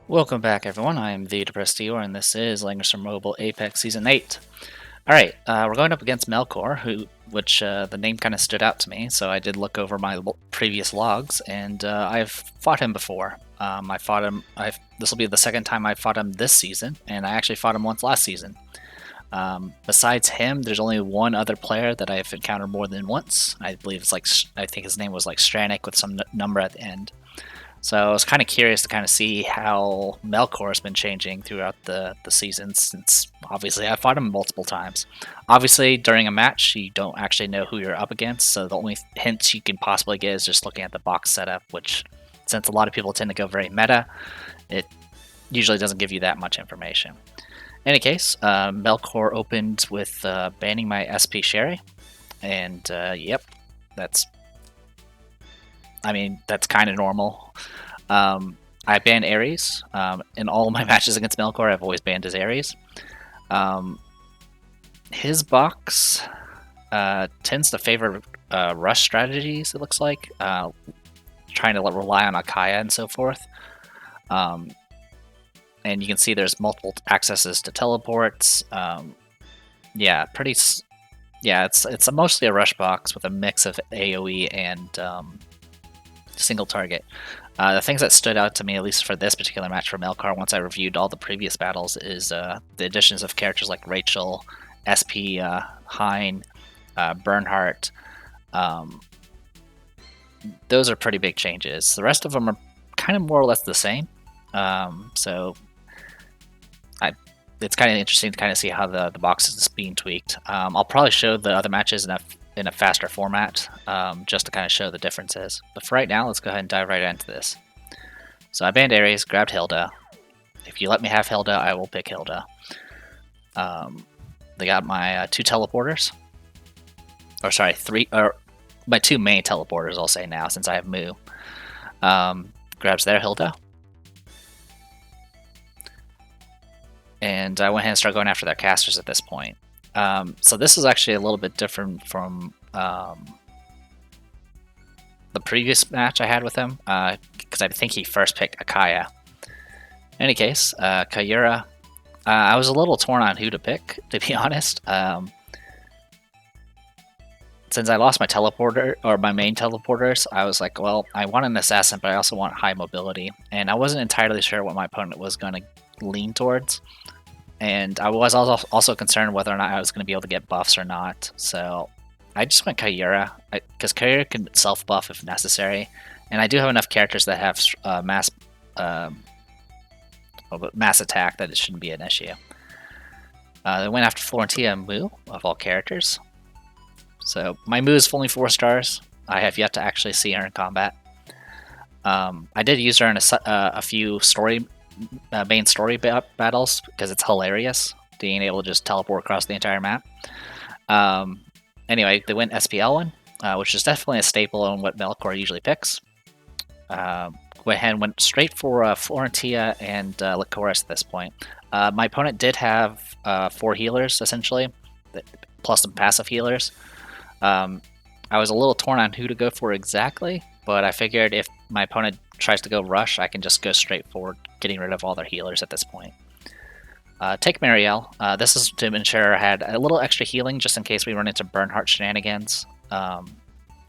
Welcome back, everyone. I am the Depressed Eeyore, and this is Langrisser Mobile Apex Season 8. Alright, we're going up against Melkor, which the name kind of stood out to me, so I did look over my previous logs, and I've fought him before. I fought him, this will be the second time I fought him this season, and I actually fought him once last season. Besides him, there's only one other player that I've encountered more than once. I believe I think his name was like Stranik with some number at the end. So I was kind of curious to kind of see how Melkor has been changing throughout the season, since obviously I fought him multiple times. Obviously, during a match, you don't actually know who you're up against, so the only hints you can possibly get is just looking at the box setup, which, since a lot of people tend to go very meta, it usually doesn't give you that much information. In any case, Melkor opened with banning my SP Sherry, and yep, that's kind of normal. I banned Ares. In all my matches against Melkor, I've always banned his Ares. His box tends to favor rush strategies, it looks like, trying to rely on Akaya and so forth. And you can see there's multiple accesses to teleports. Yeah, it's mostly a rush box with a mix of AoE and single target. The things that stood out to me, at least for this particular match for Melkor, once I reviewed all the previous battles, is the additions of characters like Rachel, SP, Hein, Bernhardt. Those are pretty big changes. The rest of them are kind of more or less the same. It's kind of interesting to kind of see how the box is being tweaked. I'll probably show the other matches in a faster format, just to kind of show the differences. But for right now, let's go ahead and dive right into this. So I banned Ares, grabbed Hilda. If you let me have Hilda, I will pick Hilda. They got my two teleporters. Or sorry, my two main teleporters, I'll say now, since I have Mu. Grabs their Hilda. And I went ahead and started going after their casters at this point. So this is actually a little bit different from the previous match I had with him, because I think he first picked Akaya. In any case, Kayura, I was a little torn on who to pick, to be honest. Since I lost my teleporter, or my main teleporters, I was like, well, I want an assassin, but I also want high mobility. And I wasn't entirely sure what my opponent was going to lean towards. And I was also concerned whether or not I was going to be able to get buffs or not. So I just went Kayura, because Kayura can self-buff if necessary. And I do have enough characters that have mass attack that it shouldn't be an issue. They went after Florentia and Mu, of all characters. So my Mu is only 4 stars. I have yet to actually see her in combat. I did use her in a few main story battles, because it's hilarious being able to just teleport across the entire map. Anyway, they went SPL1, which is definitely a staple on what Melkor usually picks. Went straight for Florentia and Lycoris at this point. My opponent did have 4 healers, essentially, plus some passive healers. I was a little torn on who to go for exactly, but I figured if my opponent tries to go rush, I can just go straight forward, getting rid of all their healers at this point. Take Marielle. This is to ensure I had a little extra healing just in case we run into Bernhardt shenanigans,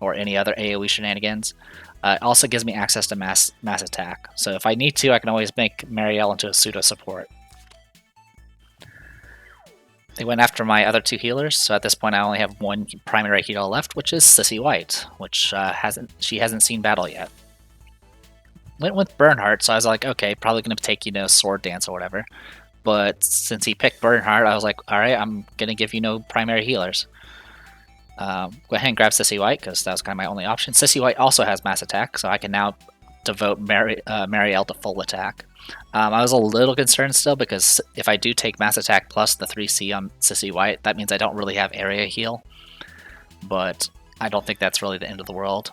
or any other AoE shenanigans. It also gives me access to mass attack, so if I need to, I can always make Marielle into a pseudo support. They went after my other 2 healers, so at this point I only have 1 primary healer left, which is Sissy White, which she hasn't seen battle yet. Went with Bernhardt, so I was like, okay, probably going to take, Sword Dance or whatever. But since he picked Bernhardt, I was like, alright, I'm going to give you no primary healers. Go ahead and grab Sissy White, because that was kind of my only option. Sissy White also has mass attack, so I can now devote Marielle to full attack. I was a little concerned still, because if I do take mass attack plus the 3C on Sissy White, that means I don't really have area heal. But I don't think that's really the end of the world.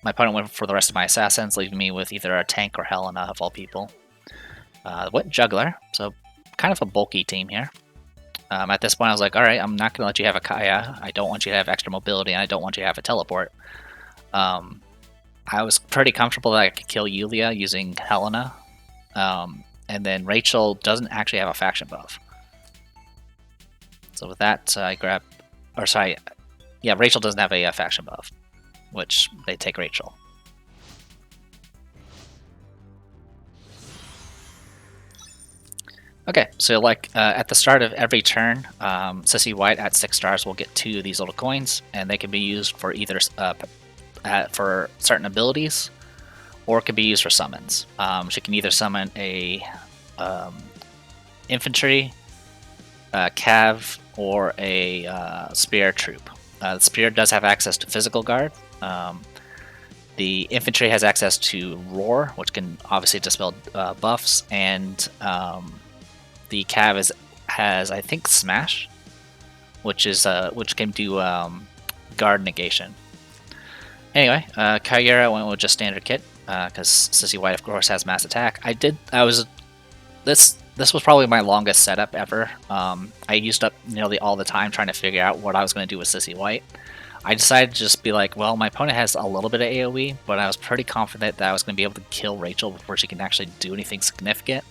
My opponent went for the rest of my assassins, leaving me with either a tank or Helena, of all people. Went Juggler, so kind of a bulky team here. At this point, I was like, alright, I'm not going to let you have a Kaya. I don't want you to have extra mobility, and I don't want you to have a teleport. I was pretty comfortable that I could kill Yulia using Helena, And then Rachel doesn't actually have a faction buff. So with that, I grab, or sorry, yeah, Rachel doesn't have a faction buff, which they take Rachel. Okay, so like at the start of every turn, Sissy White at 6 stars will get 2 of these little coins, and they can be used for either for certain abilities, or it can be used for summons. She can either summon a infantry, cav, or a spear troop. The spear does have access to physical guard. The infantry has access to roar, which can obviously dispel buffs, and the cav has I think smash, which can do guard negation. Anyway, Kyura went with just standard kit because Sissy White of course has mass attack. This was probably my longest setup ever. I used up nearly all the time trying to figure out what I was going to do with Sissy White. I decided to just be like, well, my opponent has a little bit of AoE, but I was pretty confident that I was going to be able to kill Rachel before she can actually do anything significant.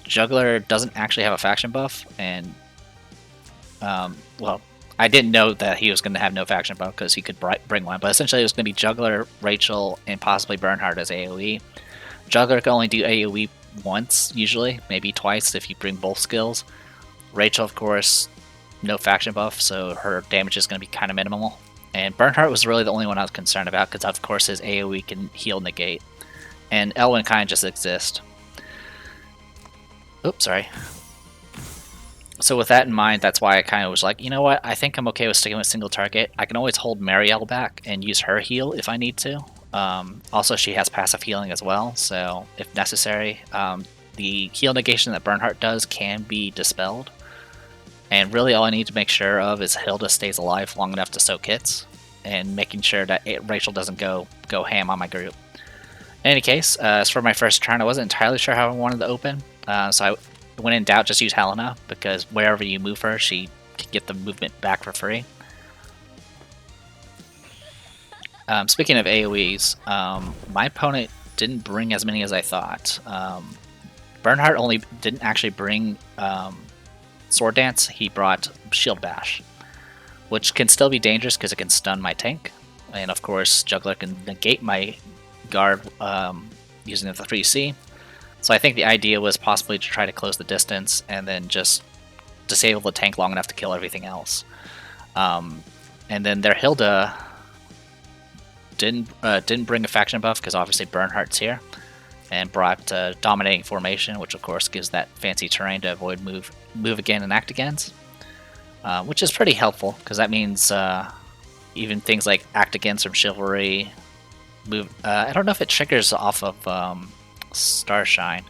Juggler doesn't actually have a faction buff, and well, I didn't know that he was going to have no faction buff because he could bring one, but essentially it was going to be Juggler, Rachel, and possibly Bernhardt as AoE. Juggler can only do AoE once, usually, maybe twice if you bring both skills. Rachel, of course, no faction buff, so her damage is going to be kind of minimal. And Bernhardt was really the only one I was concerned about because, of course, his AoE can heal negate. And Elwyn kind of just exists. Oops, sorry. So with that in mind, that's why I kind of was like, you know what, I think I'm okay with sticking with single target. I can always hold Marielle back and use her heal if I need to. Also, she has passive healing as well, so if necessary, the heal negation that Bernhardt does can be dispelled. And really all I need to make sure of is Hilda stays alive long enough to soak hits, and making sure that Rachel doesn't go ham on my group. In any case, as for my first turn, I wasn't entirely sure how I wanted to open, so I, when in doubt, just use Helena, because wherever you move her, she can get the movement back for free. Speaking of AoEs, my opponent didn't bring as many as I thought. Bernhardt only didn't actually bring Sword Dance, he brought Shield Bash, which can still be dangerous because it can stun my tank, and of course Juggler can negate my guard using the 3C. So I think the idea was possibly to try to close the distance and then just disable the tank long enough to kill everything else. And then their Hilda didn't bring a faction buff because obviously Bernhardt's here, and brought Dominating Formation, which of course gives that fancy terrain to avoid move again and act against, which is pretty helpful because that means even things like act against from Chivalry, move. I don't know if it triggers off of Starshine,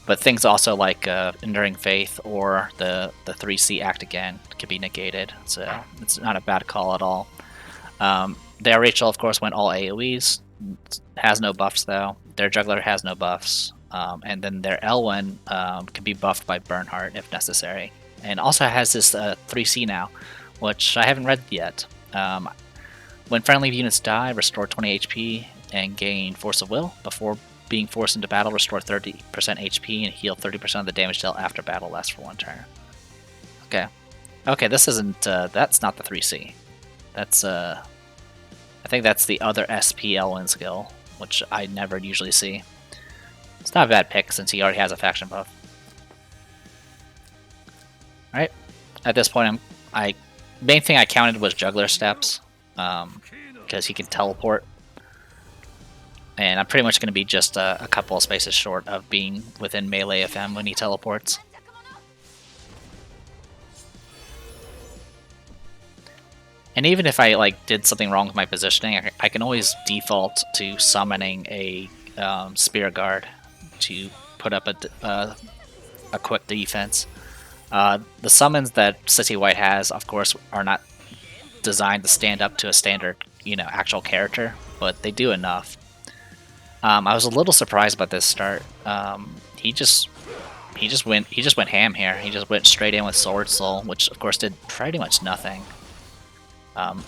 but things also like Enduring Faith or the 3C act again can be negated, so it's not a bad call at all. Their Rachel of course went all AoEs, has no buffs though. Their Juggler has no buffs, and then their Elwyn can be buffed by Bernhardt if necessary, and also has this 3C now, which I haven't read yet. When friendly units die, restore 20 HP and gain Force of Will. Before being forced into battle, restore 30% HP and heal 30% of the damage dealt after battle lasts for 1 turn. Okay, this isn't, that's not the 3C. That's, I think that's the other SP Elwyn skill, which I never usually see. It's not a bad pick since he already has a faction buff. Alright, at this point, main thing I counted was Juggler Steps, because he can teleport. And I'm pretty much going to be just a couple of spaces short of being within melee FM when he teleports. And even if I did something wrong with my positioning, I can always default to summoning a Spear Guard to put up a quick defense. The summons that Sissy White has, of course, are not designed to stand up to a standard, actual character, but they do enough. I was a little surprised about this start. He just went ham here. He just went straight in with Sword Soul, which of course did pretty much nothing.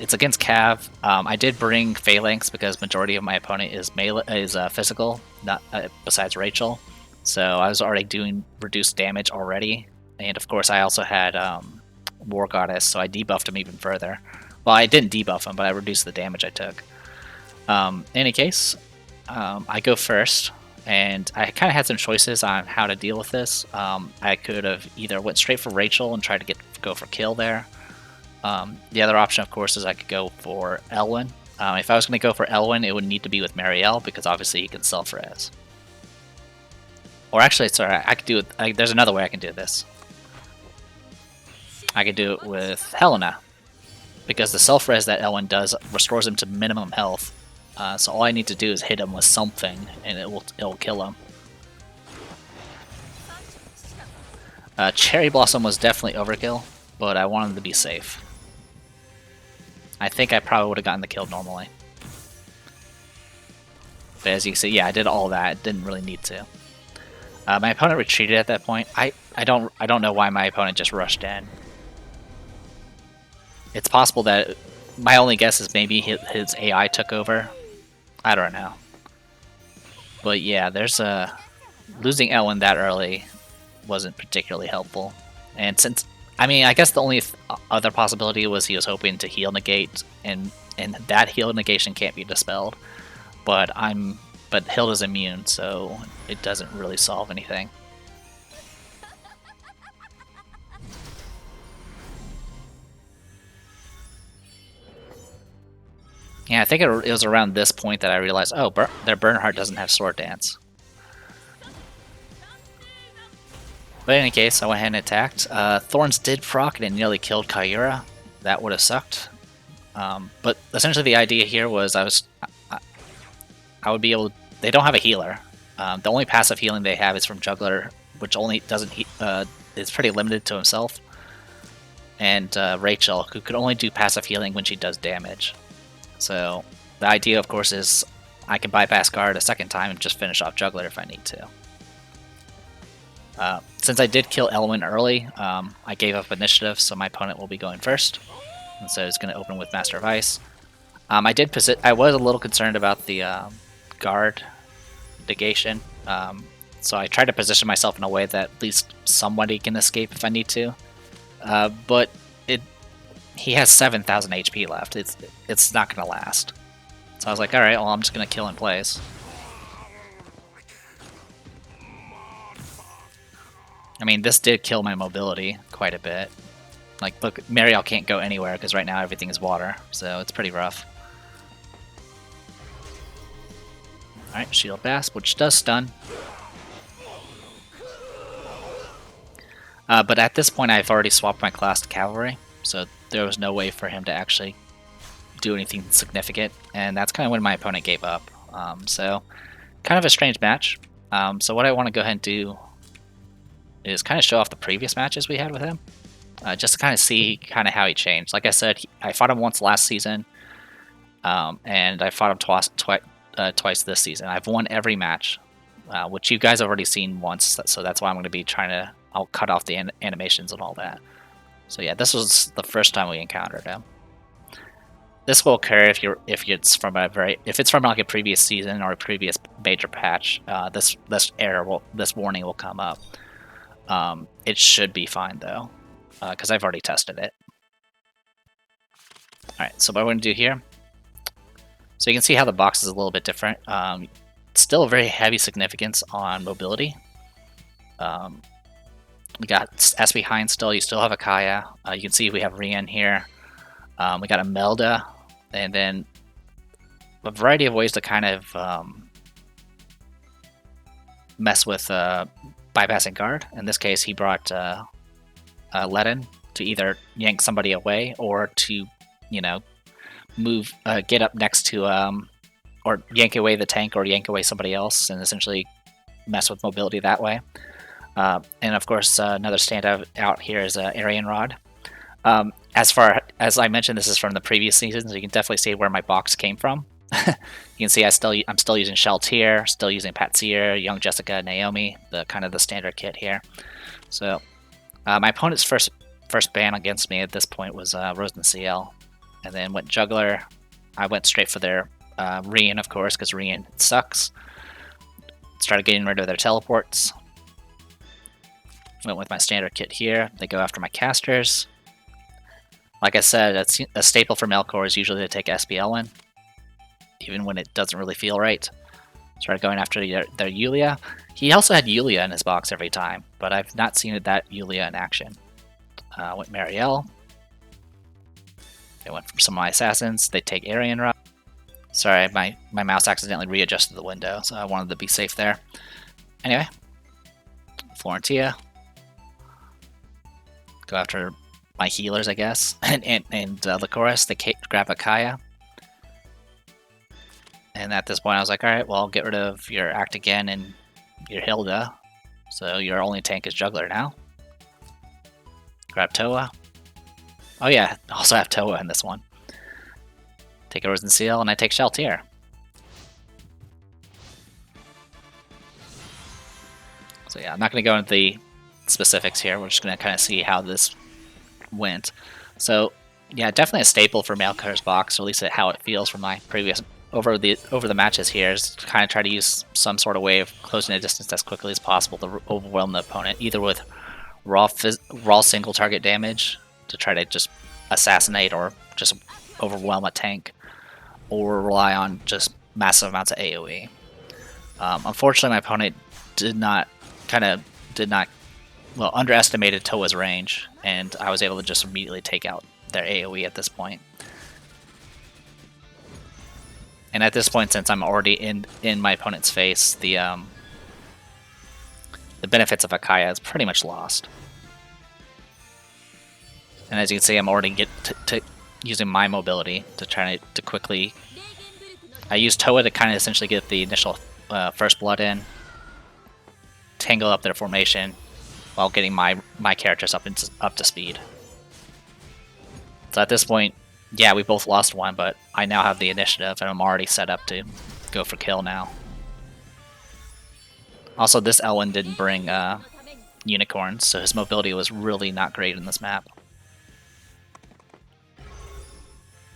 It's against Cav. I did bring Phalanx because majority of my opponent is physical, not besides Rachel. So I was already doing reduced damage already, and of course I also had War Goddess, so I debuffed him even further. Well, I didn't debuff him, but I reduced the damage I took. In any case, I go first, and I kind of had some choices on how to deal with this. I could have either went straight for Rachel and tried to go for kill there. The other option, of course, is I could go for Elwyn. If I was going to go for Elwyn, it would need to be with Marielle, because obviously he can self-res. Or actually, sorry, I could do it. There's another way I can do this. I could do it with Helena, because the self-res that Elwyn does restores him to minimum health. So all I need to do is hit him with something, and it'll kill him. Cherry Blossom was definitely overkill, but I wanted to be safe. I think I probably would have gotten the kill normally. But as you can see, yeah, I did all that. Didn't really need to. My opponent retreated at that point. I don't know why my opponent just rushed in. It's possible that my only guess is maybe his AI took over. I don't know. But yeah, there's losing Elwyn that early wasn't particularly helpful. And since I guess the only other possibility was he was hoping to heal negate, and that heal negation can't be dispelled. But Hilda's immune, so it doesn't really solve anything. Yeah, I think it was around this point that I realized, oh, their Bernhardt doesn't have Sword Dance. But in any case, I went ahead and attacked. Thorns did proc and it nearly killed Kyura. That would have sucked. But essentially the idea here was I would be able to, they don't have a healer. The only passive healing they have is from Juggler, which only doesn't is pretty limited to himself. And Rachel, who could only do passive healing when she does damage. So the idea, of course, is I can bypass guard a second time and just finish off Juggler if I need to. Since I did kill Elwyn early, I gave up initiative, so my opponent will be going first. And so it's going to open with Master of Ice. I was a little concerned about the guard negation, so I tried to position myself in a way that at least somebody can escape if I need to. But he has 7,000 HP left. It's not going to last. So I was like, alright, well, I'm just going to kill in place. I mean, this did kill my mobility quite a bit. Like, look, Marielle can't go anywhere because right now everything is water, so it's pretty rough. Alright, Shield Basp, which does stun. But at this point, I've already swapped my class to Cavalry, so there was no way for him to actually do anything significant, and that's kind of when my opponent gave up. So, kind of a strange match. So what I want to go ahead and do is kind of show off the previous matches we had with him, just to kind of see kind of how he changed. Like I said, I fought him once last season, and I fought him twice this season. I've won every match, which you guys have already seen once, so that's why I'm going to be trying to... I'll cut off the animations and all that. So yeah, this was the first time we encountered him. This will occur if it's from like a previous season or a previous major patch. This warning will come up. It should be fine though, because I've already tested it. Alright, so what we're going to do here, so you can see how the box is a little bit different. Still a very heavy significance on mobility. We got SB Hine still, you still have a Kaya. You can see we have Rian here. We got a Melda, and then a variety of ways to kind of mess with bypassing guard. In this case, he brought Ledin to either yank somebody away or to, move, get up next to, or yank away the tank or yank away somebody else and essentially mess with mobility that way. And of course, another standout out here is Arian Rod. As far as I mentioned, this is from the previous season, so you can definitely see where my box came from. You can see I'm still using Sheltier, still using Patsier, Young Jessica, Naomi, the kind of the standard kit here. So my opponent's first ban against me at this point was Rosen CL, and then went Juggler. I went straight for their Rian, of course, because Rian sucks. started getting rid of their teleports. Went with my standard kit here. They go after my casters. Like I said, a staple for Melkor is usually to take SPL in, even when it doesn't really feel right. Started going after their Yulia. He also had Yulia in his box every time, but I've not seen that Yulia in action. Went Marielle. They went from some of my assassins. They take Aryan Rock. Sorry, my mouse accidentally readjusted the window, so I wanted to be safe there. Anyway, Florentia. Go after my healers, I guess. and Lycoris, they grab Akaya. And at this point, I was like, alright, well, I'll get rid of your Act Again and your Hilda. So your only tank is Juggler now. Grab Toa. Oh yeah, also have Toa in this one. Take a Risen Seal, and I take Shaltir. So yeah, I'm not going to go into the specifics here. We're just going to kind of see how this went. So yeah, definitely a staple for Melkor's box, or at least how it feels from my previous over the matches here, is to kind of try to use some sort of way of closing the distance as quickly as possible to overwhelm the opponent, either with raw single target damage to try to just assassinate or just overwhelm a tank, or rely on just massive amounts of AoE. Unfortunately, my opponent underestimated Toa's range, and I was able to just immediately take out their AoE at this point. And at this point, since I'm already in my opponent's face, the benefits of Akaya is pretty much lost. And as you can see, I'm already using my mobility to try to quickly. I use Toa to kind of essentially get the initial first blood in, tangle up their formation, while getting my characters up to speed. So at this point, yeah, we both lost one, but I now have the initiative, and I'm already set up to go for kill now. Also, this Elwyn didn't bring unicorns, so his mobility was really not great in this map.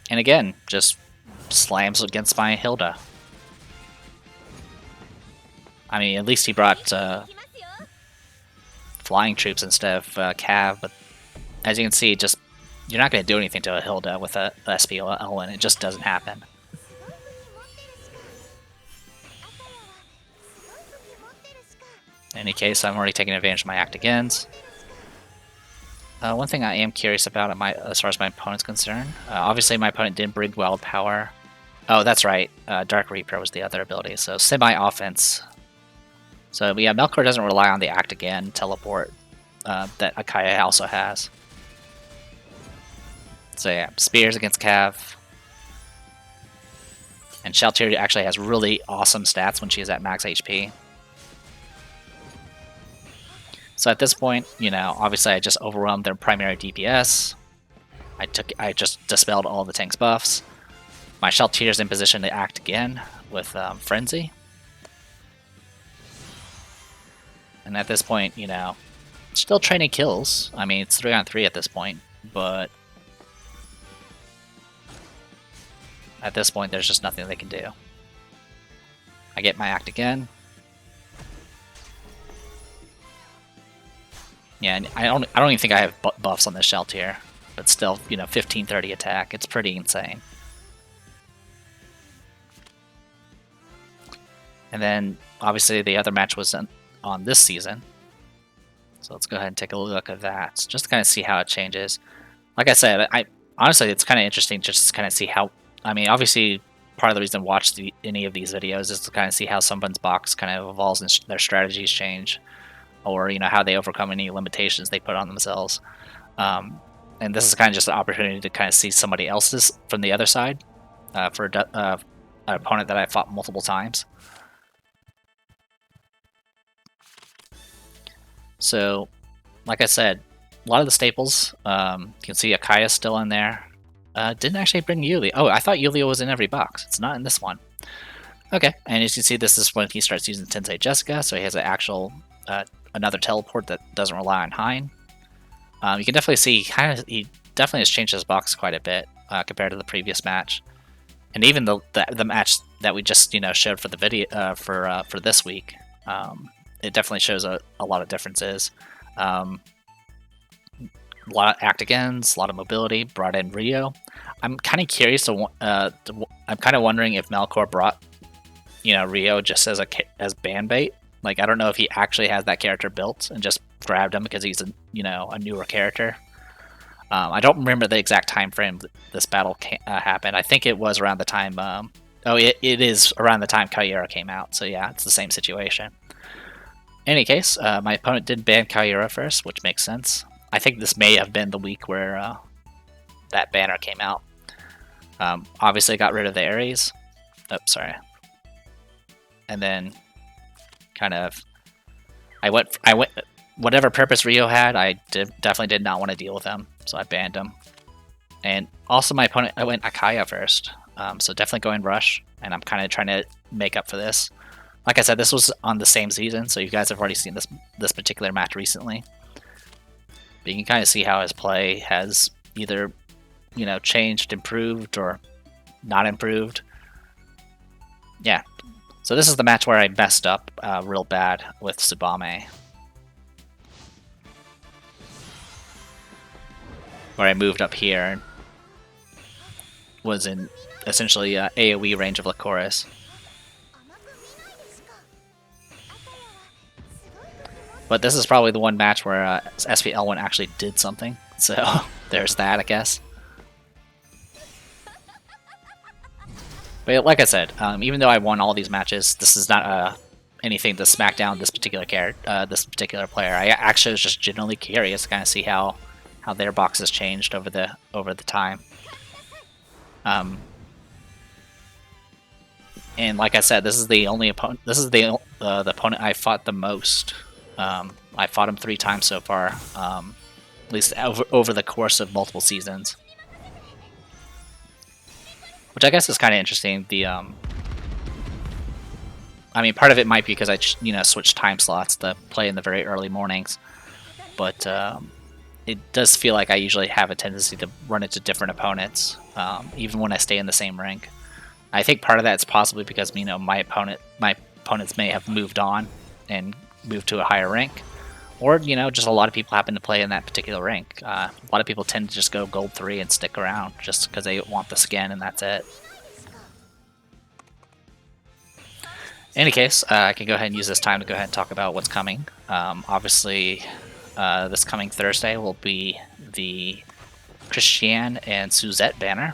And again, just slams against my Hilda. I mean, at least he brought flying troops instead of Cav, but as you can see, just you're not going to do anything to a Hilda with a SPO Elwyn. It just doesn't happen. In any case, I'm already taking advantage of my Act Agains. One thing I am curious about as far as my opponent's concerned, obviously my opponent didn't bring Wild Power. Oh, that's right, Dark Reaper was the other ability, so semi-offense. So yeah, Melkor doesn't rely on the Act Again teleport that Akaya also has. So yeah, Spears against Cav. And Shaltir actually has really awesome stats when she's at max HP. So at this point, you know, obviously I just overwhelmed their primary DPS. I just dispelled all the tank's buffs. My Shaltir's in position to act again with Frenzy. And at this point, you know, still trading kills. I mean, it's 3-on-3 at this point, but at this point, there's just nothing they can do. I get my Act Again. Yeah, and I don't even think I have buffs on this Shaltir, but still, you know, 1530 attack. It's pretty insane. And then, obviously, the other match was on this season. So let's go ahead and take a look at that, just to kind of see how it changes. Like I said, honestly, it's kind of interesting just to kind of see how. I mean, obviously, part of the reason to watch any of these videos is to kind of see how someone's box kind of evolves and their strategies change, or you know how they overcome any limitations they put on themselves. And this is kind of just an opportunity to kind of see somebody else's from the other side for an opponent that I fought multiple times. So, like I said, a lot of the staples. You can see Akaya's still in there. Didn't actually bring Yulia. Oh, I thought Yulia was in every box. It's not in this one. Okay, and as you can see, this is when he starts using Tensei Jessica, so he has an actual another teleport that doesn't rely on Hein. You can definitely see he definitely has changed his box quite a bit compared to the previous match, and even the match that we just showed for the video for this week. It definitely shows a lot of differences. Um, a lot of act-agains, a lot of mobility. Brought in Rio. I'm kind of curious I'm kind of wondering if Melkor brought Rio just as as band bait. Like, I don't know if he actually has that character built and just grabbed him because he's a newer character. I don't remember the exact time frame this battle happened. I think it was around the time. It is around the time Kyura came out. So yeah, it's the same situation. In any case, my opponent did ban Kyura first, which makes sense. I think this may have been the week where that banner came out. Obviously, got rid of the Ares. Oh, sorry. And then, kind of, I went. Whatever purpose Rio had, I definitely did not want to deal with him, so I banned him. And also, my opponent, I went Akaya first, so definitely going Rush, and I'm kind of trying to make up for this. Like I said, this was on the same season, so you guys have already seen this particular match recently. But you can kind of see how his play has either, changed, improved, or not improved. Yeah. So this is the match where I messed up real bad with Tsubame. Where I moved up here and was in essentially AoE range of Lycoris. But this is probably the one match where SPL1 actually did something, so there's that, I guess. But like I said, even though I won all these matches, this is not anything to smack down this particular particular player. I actually was just genuinely curious to kind of see how their box has changed over the time. And like I said, this is the only opponent. This is the opponent I fought the most. I fought him 3 times so far, at least over the course of multiple seasons. Which I guess is kind of interesting. I mean, part of it might be because I switched time slots to play in the very early mornings, but it does feel like I usually have a tendency to run into different opponents, even when I stay in the same rank. I think part of that is possibly because my opponents may have moved on and moved to a higher rank, or just a lot of people happen to play in that particular rank. A lot of people tend to just go gold 3 and stick around just because they want the skin and that's it. In any case, I can go ahead and use this time to go ahead and talk about what's coming. Obviously, this coming Thursday will be the Christiane and Suzette banner.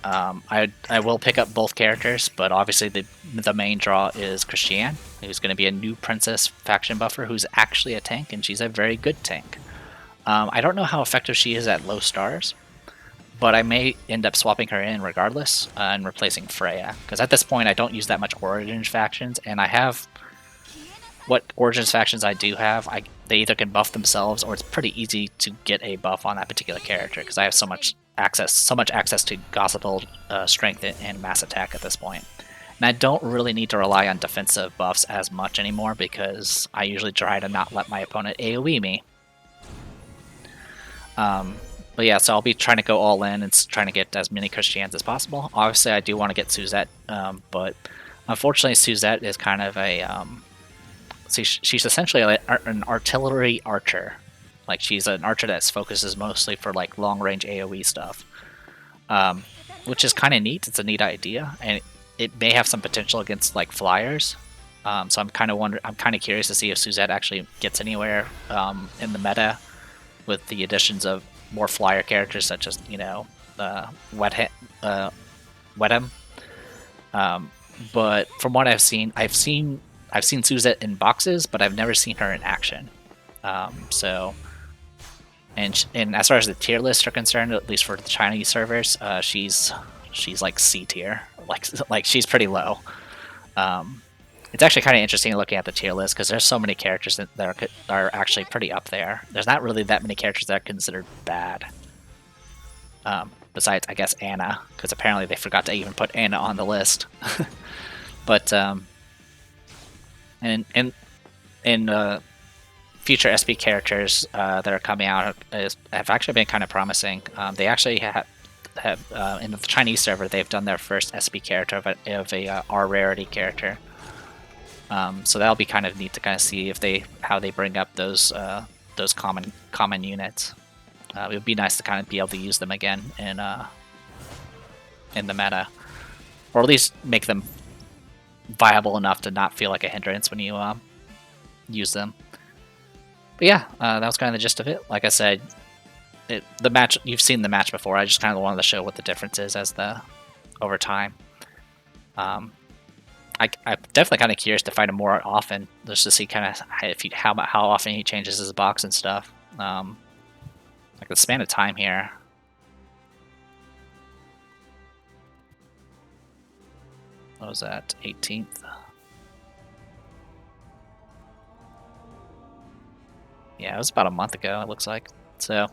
I will pick up both characters, but obviously the main draw is Christiane, who's going to be a new princess faction buffer who's actually a tank, and she's a very good tank. I don't know how effective she is at low stars, but I may end up swapping her in regardless and replacing Freya, because at this point I don't use that much Origins factions, and I have what Origins factions I do have, they either can buff themselves or it's pretty easy to get a buff on that particular character because I have so much access to Gospel, Strength, and Mass Attack at this point. And I don't really need to rely on defensive buffs as much anymore because I usually try to not let my opponent AoE me. But yeah, so I'll be trying to go all in and trying to get as many Christianes as possible. Obviously, I do want to get Suzette, but unfortunately Suzette is kind of a... she's essentially an artillery archer. Like, she's an archer that focuses mostly for like long-range AoE stuff, which is kind of neat. It's a neat idea, and it may have some potential against like flyers. So I'm kind of curious to see if Suzette actually gets anywhere in the meta with the additions of more flyer characters such as Wedham. But from what I've seen Suzette in boxes, but I've never seen her in action. And as far as the tier lists are concerned, at least for the Chinese servers, she's like C tier, like she's pretty low. It's actually kind of interesting looking at the tier list because there's so many characters that are actually pretty up there. There's not really that many characters that are considered bad. Besides, I guess, Anna, because apparently they forgot to even put Anna on the list. But and future SP characters that are coming out have actually been kind of promising. They actually have in the Chinese server, they've done their first SP character of a R rarity character. So that'll be kind of neat to kind of see if how they bring up those common units. It would be nice to kind of be able to use them again in the meta, or at least make them viable enough to not feel like a hindrance when you use them. But yeah, that was kind of the gist of it. Like I said, the match, you've seen the match before. I just kind of wanted to show what the difference is over time. I'm definitely kind of curious to find him more often, just to see kind of how often he changes his box and stuff. Like the span of time here. What was that? 18th. Yeah, it was about a month ago, it looks like. So,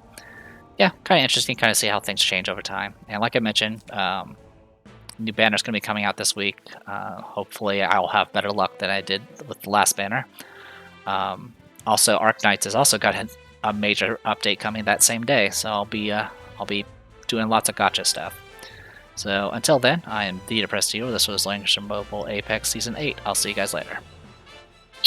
yeah, kind of interesting, kind of see how things change over time. And like I mentioned, new banner's going to be coming out this week. Hopefully, I will have better luck than I did with the last banner. Also, Arknights has also got a major update coming that same day, so I'll be doing lots of gacha stuff. So until then, I am the Depressed Hero. This was Langrisser Mobile Apex Season 8. I'll see you guys later.